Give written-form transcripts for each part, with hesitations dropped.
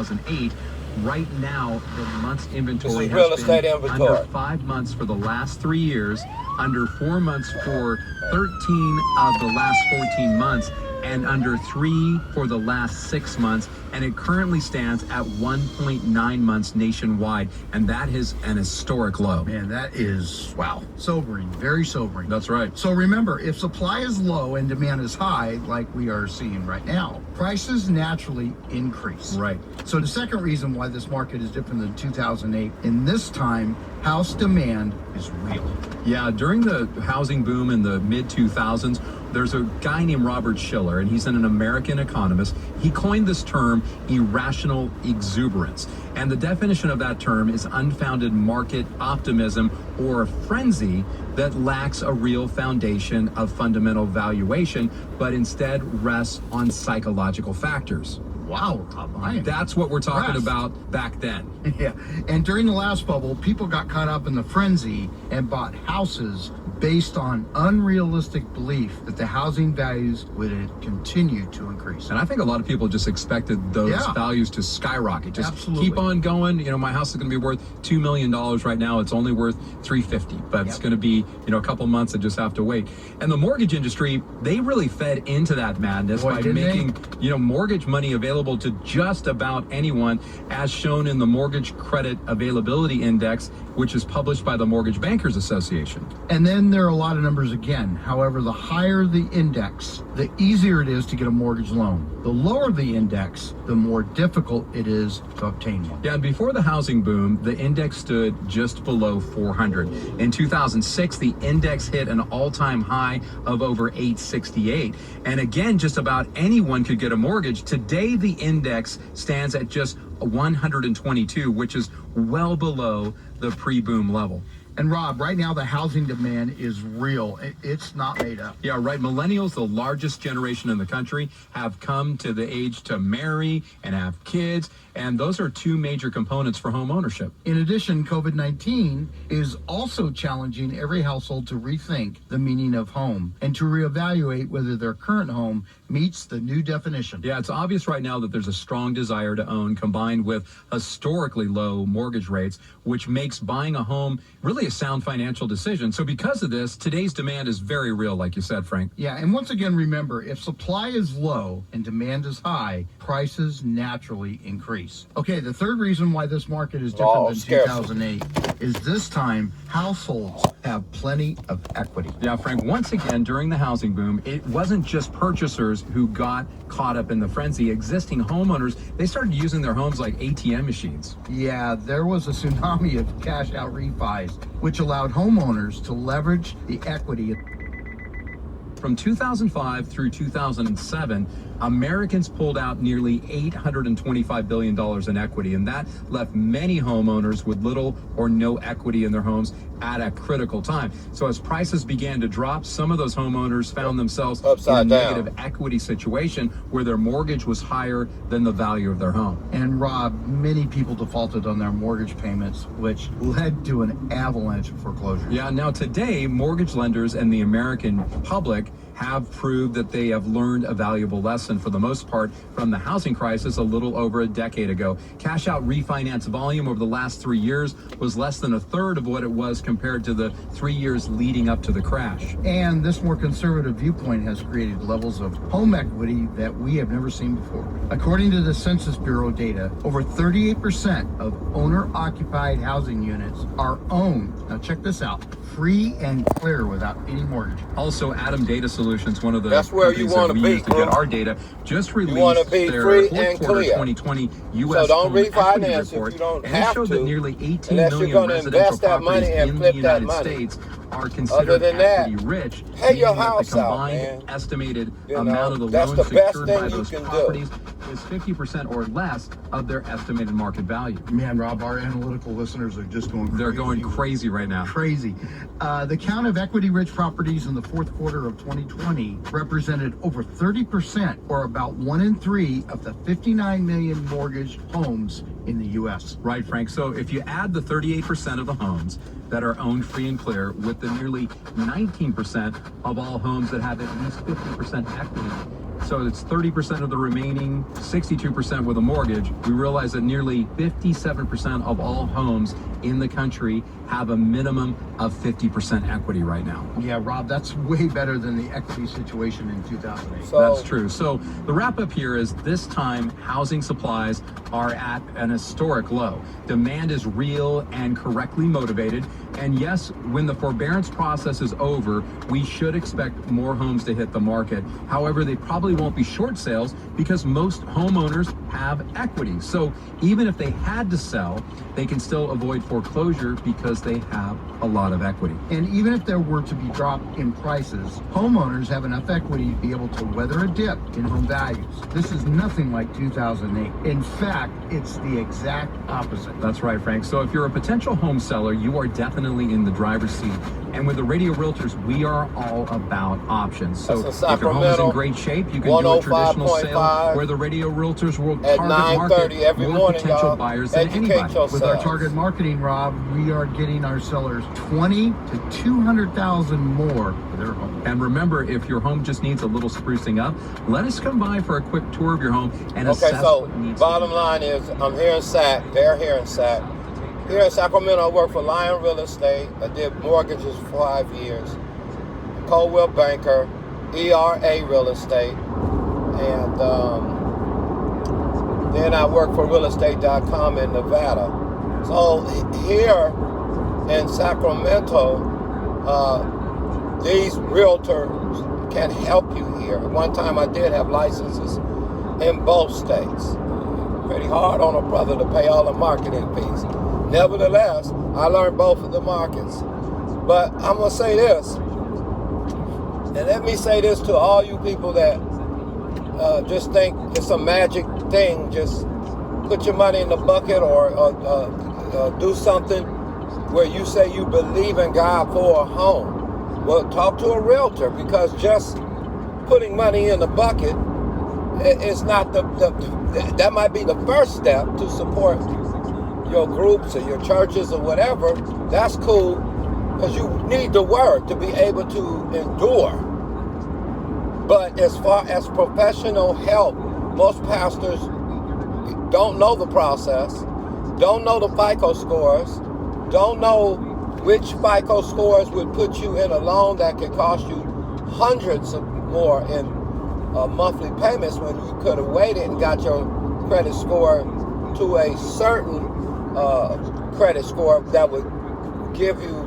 2008. Right now, the month's inventory This is has real been estate inventory. under 5 months for the last 3 years, under 4 months for 13 of the last 14 months, and under 3 for the last 6 months, and it currently stands at 1.9 months nationwide, and that is an historic low. Man, that is, wow, sobering, very sobering. That's right. So remember, if supply is low and demand is high, like we are seeing right now, prices naturally increase. Right. So the second reason why this market is different than 2008, in this time, house demand is real. Yeah, during the housing boom in the mid-2000s, there's a guy named Robert Shiller, and he's an American economist. He coined this term irrational exuberance. And the definition of that term is unfounded market optimism or a frenzy that lacks a real foundation of fundamental valuation, but instead rests on psychological factors. Wow, Rob, I am That's what we're talking impressed. about back then. Yeah, and during the last bubble, people got caught up in the frenzy and bought houses based on unrealistic belief that the housing values would continue to increase. And I think a lot of people just expected those Yeah. values to skyrocket. Just Absolutely. keep on going. You know, my house is going to be worth $2 million right now. It's only worth $350, but it's Yep. going to be, a couple months. I just have to wait. And the mortgage industry, they really fed into that madness Boy, by didn't they? making, mortgage money available to just about anyone, as shown in the Mortgage Credit Availability Index, which is published by the Mortgage Bankers Association. And then there are a lot of numbers again. However, the higher the index, the easier it is to get a mortgage loan. The lower the index, the more difficult it is to obtain one. Yeah, and before the housing boom, the index stood just below 400. In 2006, the index hit an all-time high of over 868. And again, just about anyone could get a mortgage. Today, the index stands at just 122, which is well below the pre-boom level. And Rob, right now the housing demand is real. It's not made up. Yeah, right. Millennials, the largest generation in the country, have come to the age to marry and have kids. And those are two major components for home ownership. In addition, COVID-19 is also challenging every household to rethink the meaning of home and to reevaluate whether their current home meets the new definition. Yeah, it's obvious right now that there's a strong desire to own combined with historically low mortgage rates, which makes buying a home really a sound financial decision. So because of this, today's demand is very real, like you said, Frank. Yeah, and once again, remember, if supply is low and demand is high, prices naturally increase. Okay, the third reason why this market is different than scarcity. 2008 is this time households have plenty of equity. Yeah, Frank, once again, during the housing boom, it wasn't just purchasers who got caught up in the frenzy. Existing homeowners, they started using their homes like ATM machines. Yeah, there was a tsunami of cash out refis, which allowed homeowners to leverage the equity. From 2005 through 2007, Americans pulled out nearly $825 billion in equity, and that left many homeowners with little or no equity in their homes at a critical time. So as prices began to drop, some of those homeowners found themselves Upside in a down. negative equity situation where their mortgage was higher than the value of their home. And Rob, many people defaulted on their mortgage payments, which led to an avalanche of foreclosures. Yeah, now today, mortgage lenders and the American public have proved that they have learned a valuable lesson for the most part from the housing crisis a little over a decade ago. Cash out refinance volume over the last 3 years was less than a third of what it was compared to the 3 years leading up to the crash. And this more conservative viewpoint has created levels of home equity that we have never seen before. According to the Census Bureau data, over 38% of owner-occupied housing units are owned, now check this out, free and clear without any mortgage. Also, Adam Data Solutions, one of the That's where you companies that wanna we be, use to get bro. our data, just released wanna be their free fourth and quarter clear. 2020 U.S. So don't home equity refinance if report, you don't and it have showed to, that nearly 18 unless you're million gonna residential invest that money properties and in the flip that United money. States are Other considered than that, equity rich, pay your meaning that house the out, combined man. estimated You know, amount of the that's loans the best secured thing by you those can do. properties is 50% or less of their estimated market value. Man, Rob, our analytical listeners are just going crazy. They're going crazy right now. Crazy. The count of equity-rich properties in the fourth quarter of 2020 represented over 30%, or about 1 in 3 of the 59 million mortgaged homes in the U.S. Right, Frank. So if you add the 38% of the homes that are owned free and clear with the nearly 19% of all homes that have at least 50% equity, So it's 30% of the remaining 62% with a mortgage. We realize that nearly 57% of all homes in the country have a minimum of 50% equity right now. Yeah, Rob, that's way better than the equity situation in 2008. That's true. So the wrap up here is this time housing supplies are at an historic low. Demand is real and correctly motivated. And yes, when the forbearance process is over, we should expect more homes to hit the market. However, they probably won't be short sales because most homeowners have equity. So even if they had to sell, they can still avoid foreclosure because they have a lot of equity. And even if there were to be drop in prices, homeowners have enough equity to be able to weather a dip in home values. This is nothing like 2008. In fact, it's the exact opposite. That's right, Frank. So if you're a potential home seller, you are definitely in the driver's seat. And with the Radio Realtors, we are all about options. So if your home is in great shape, you can do a traditional sale where the Radio Realtors will target market more potential buyers than anybody. With our target marketing, Rob, we are getting our sellers 20 to 200,000 more for their home. And remember, if your home just needs a little sprucing up, let us come by for a quick tour of your home and assess what needs. Bottom line is, I'm here in Sac. They're here in Sac. Here in Sacramento, I work for Lion Real Estate. I did mortgages for 5 years. Coldwell Banker, ERA Real Estate, and then I work for realestate.com in Nevada. So here in Sacramento, these realtors can help you here. One time I did have licenses in both states. Pretty hard on a brother to pay all the marketing fees. Nevertheless, I learned both of the markets. But I'm going to say this, and let me say this to all you people that just think it's a magic thing, just put your money in the bucket or do something where you say you believe in God for a home. Well, talk to a realtor, because just putting money in the bucket is not that might be the first step to support your groups or your churches or whatever. That's cool, because you need the word to be able to endure. But as far as professional help, most pastors don't know the process, don't know the FICO scores, don't know which FICO scores would put you in a loan that could cost you hundreds of more in monthly payments when you could have waited and got your credit score to a certain credit score that would give you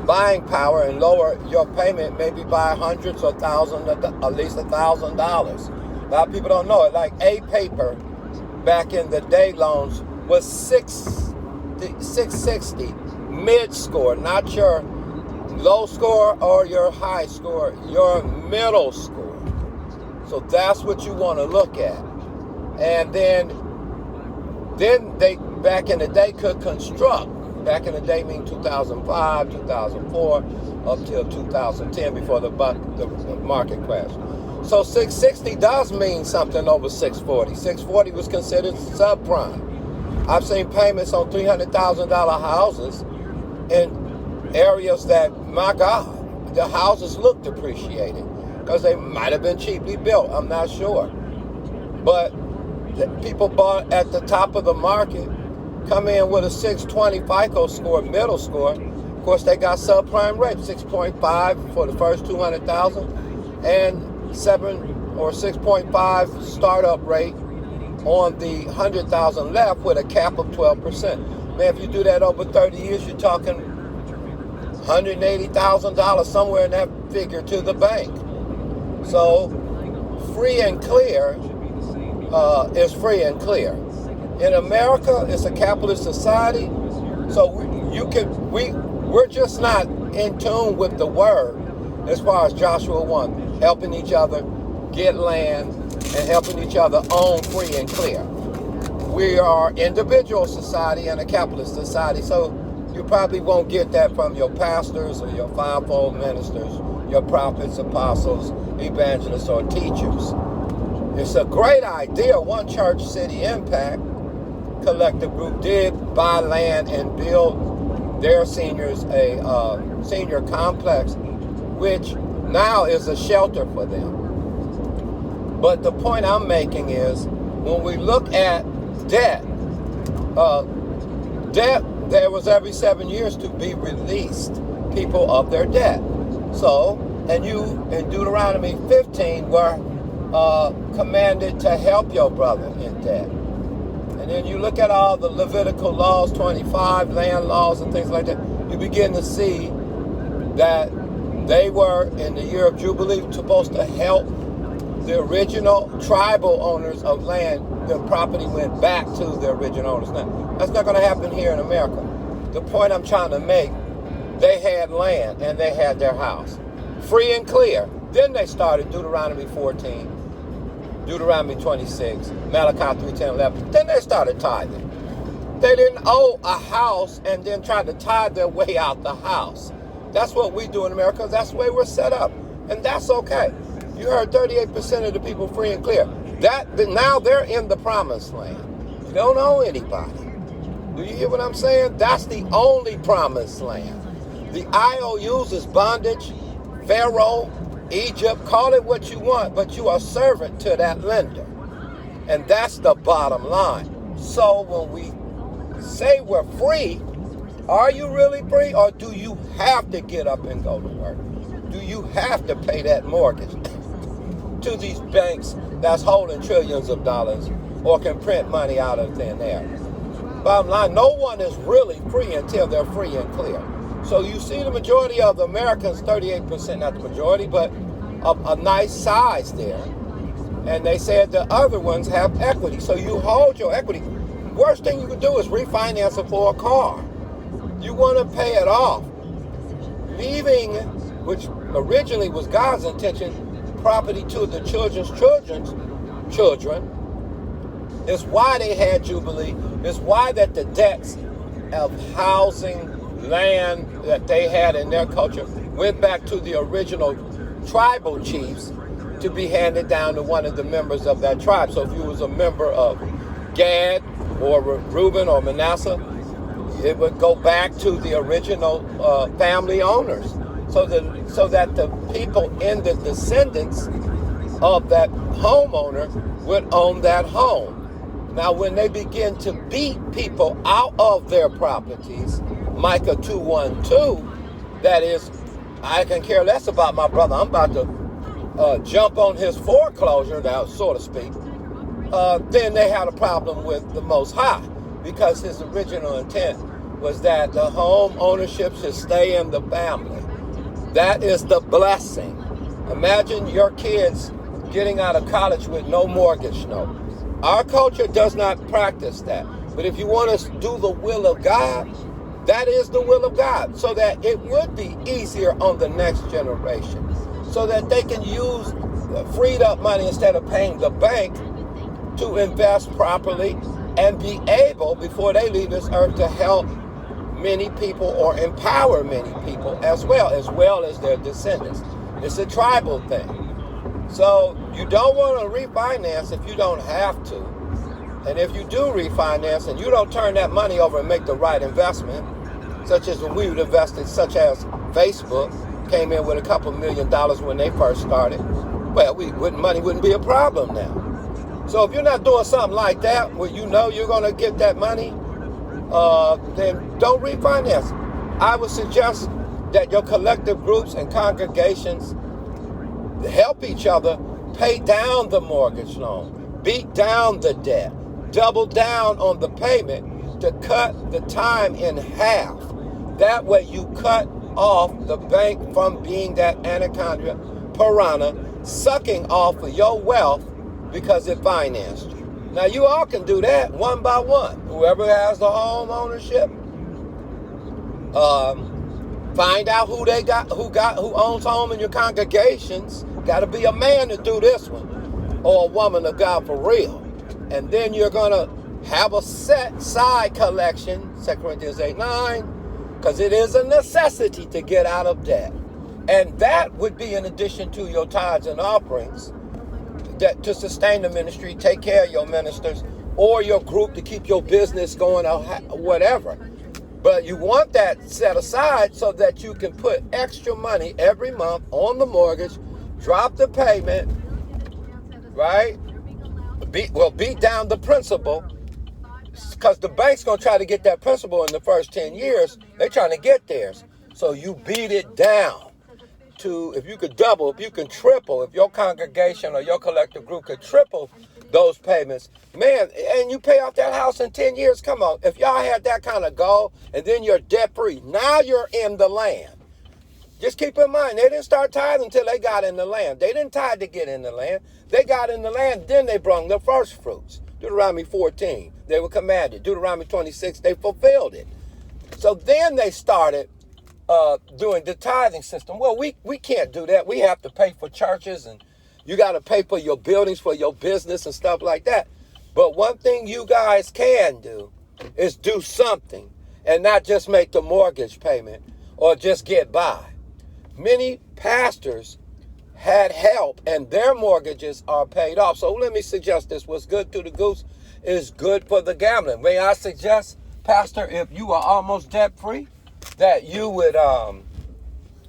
buying power and lower your payment maybe by hundreds or thousands, at least $1,000. A lot of people don't know it. Like A paper back in the day, loans was 660 mid score, not your low score or your high score, your middle score. So that's what you want to look at. And then they back in the day could construct. Back in the day, meaning 2005, 2004, up till 2010 before the market crashed. So 660 does mean something over 640. 640 was considered subprime. I've seen payments on $300,000 houses in areas that, my God, the houses look depreciated because they might have been cheaply built. I'm not sure. But the people bought at the top of the market come in with a 620 FICO score, middle score. Of course, they got subprime rate, 6.5 for the first 200,000 and 7 or 6.5 startup rate on the 100,000 left with a cap of 12%. Man, if you do that over 30 years, you're talking $180,000 somewhere in that figure to the bank. So free and clear is free and clear. In America, it's a capitalist society, so we're just not in tune with the word as far as Joshua 1, helping each other get land and helping each other own free and clear. We are individual society and a capitalist society, so you probably won't get that from your pastors or your fivefold ministers, your prophets, apostles, evangelists, or teachers. It's a great idea. One Church City Impact collective group did buy land and build their seniors a senior complex, which now is a shelter for them. But the point I'm making is, when we look at debt, there was every 7 years to be released people of their debt. So, and you in Deuteronomy 15 were commanded to help your brother in debt. And then you look at all the Levitical laws, 25 land laws and things like that, you begin to see that they were, in the year of Jubilee, supposed to help the original tribal owners of land. The property went back to the original owners. Now, that's not going to happen here in America. The point I'm trying to make, they had land and they had their house. Free and clear. Then they started Deuteronomy 14, Deuteronomy 26, Malachi 3, 10, 11. Then they started tithing. They didn't owe a house and then tried to tithe their way out the house. That's what we do in America. That's the way we're set up. And that's okay. You heard 38% of the people free and clear. Now they're in the promised land. You don't owe anybody. Do you hear what I'm saying? That's the only promised land. The IOUs is bondage, Pharaoh, Egypt, call it what you want, but you are servant to that lender. And that's the bottom line. So when we say we're free, are you really free, or do you have to get up and go to work? Do you have to pay that mortgage to these banks that's holding trillions of dollars or can print money out of thin air? Bottom line, no one is really free until they're free and clear. So you see the majority of the Americans, 38%, not the majority, but a nice size there. And they said the other ones have equity. So you hold your equity. Worst thing you can do is refinance it for a car. You want to pay it off. Leaving, which originally was God's intention, property to the children's children, is why they had Jubilee. Is why that the debts of housing, land that they had in their culture went back to the original tribal chiefs to be handed down to one of the members of that tribe. So if you was a member of Gad or Reuben or Manasseh, it would go back to the original family owners, so that the people in the descendants of that homeowner would own that home. Now, when they begin to beat people out of their properties, Micah 2:1-2, that is, I can care less about my brother. I'm about to jump on his foreclosure now, so to speak. Then they had a problem with the Most High, because his original intent was that the home ownership should stay in the family. That is the blessing. Imagine your kids getting out of college with no mortgage note. Our culture does not practice that. But if you want to do the will of God, that is the will of God, so that it would be easier on the next generation, so that they can use freed up money instead of paying the bank to invest properly and be able, before they leave this earth, to help many people or empower many people as well as their descendants. It's a tribal thing. So you don't want to refinance if you don't have to. And if you do refinance and you don't turn that money over and make the right investment, such as when we would invested, such as Facebook came in with a couple $1 million when they first started, well, money wouldn't be a problem now. So if you're not doing something like that, where you know you're going to get that money, then don't refinance. I would suggest that your collective groups and congregations help each other pay down the mortgage loan, beat down the debt, double down on the payment to cut the time in half. That way you cut off the bank from being that anaconda piranha sucking off of your wealth because it financed you. Now you all can do that one by one. Whoever has the home ownership, find out who owns home in your congregations. Got to be a man to do this one, or a woman of God for real. And then you're gonna have a set side collection, 2 Corinthians 8:9, because it is a necessity to get out of debt. And that would be in addition to your tithes and offerings, that to sustain the ministry, take care of your ministers, or your group to keep your business going, or whatever. But you want that set aside so that you can put extra money every month on the mortgage, drop the payment, right? Beat down the principal, because the bank's going to try to get that principal in the first 10 years. They're trying to get theirs. So you beat it down to, if you could double, if you can triple, if your congregation or your collective group could triple those payments, man, and you pay off that house in 10 years, come on. If y'all had that kind of goal and then you're debt free, now you're in the land. Just keep in mind, they didn't start tithing until they got in the land. They didn't tithe to get in the land. They got in the land, then they brought the first fruits. Deuteronomy 14, they were commanded. Deuteronomy 26, they fulfilled it. So then they started doing the tithing system. Well, we can't do that. We have to pay for churches, and you got to pay for your buildings, for your business and stuff like that. But one thing you guys can do is do something and not just make the mortgage payment or just get by. Many pastors had help and their mortgages are paid off. So let me suggest this. What's good to the goose is good for the gambling. May I suggest, Pastor, if you are almost debt free, that you would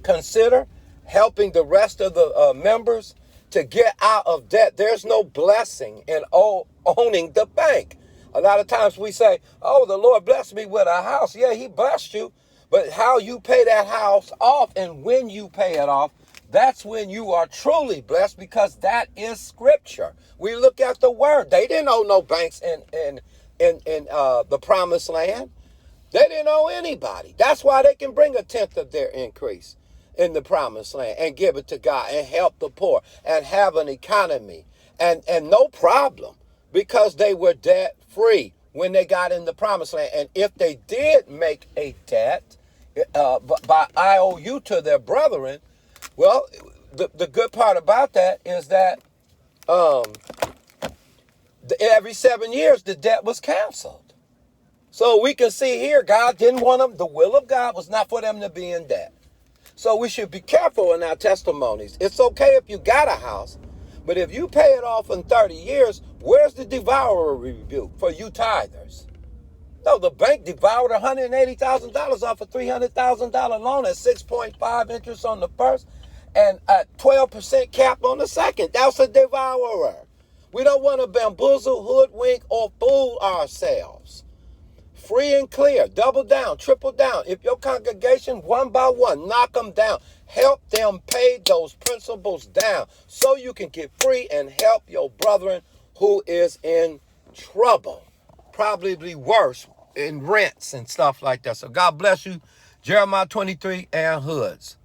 consider helping the rest of the members to get out of debt. There's no blessing in owning the bank. A lot of times we say, oh, the Lord blessed me with a house. Yeah, he blessed you. But how you pay that house off and when you pay it off, that's when you are truly blessed, because that is scripture. We look at the word. They didn't own no banks in the promised land. They didn't owe anybody. That's why they can bring 1/10 of their increase in the promised land and give it to God and help the poor and have an economy and no problem, because they were debt free when they got in the promised land. And if they did make a debt by IOU to their brethren, well, the good part about that is that every 7 years the debt was canceled. So we can see here, God didn't want them. The will of God was not for them to be in debt. So we should be careful in our testimonies. It's okay if you got a house, but if you pay it off in 30 years, where's the devourer rebuke for you tithers? No, the bank devoured $180,000 off a $300,000 loan at 6.5 interest on the first and at 12% cap on the second. That's a devourer. We don't want to bamboozle, hoodwink, or fool ourselves. Free and clear, double down, triple down. If your congregation, one by one, knock them down. Help them pay those principles down so you can get free and help your brethren who is in trouble. Probably worse in rents and stuff like that. So God bless you. Jeremiah 23 and Hoods.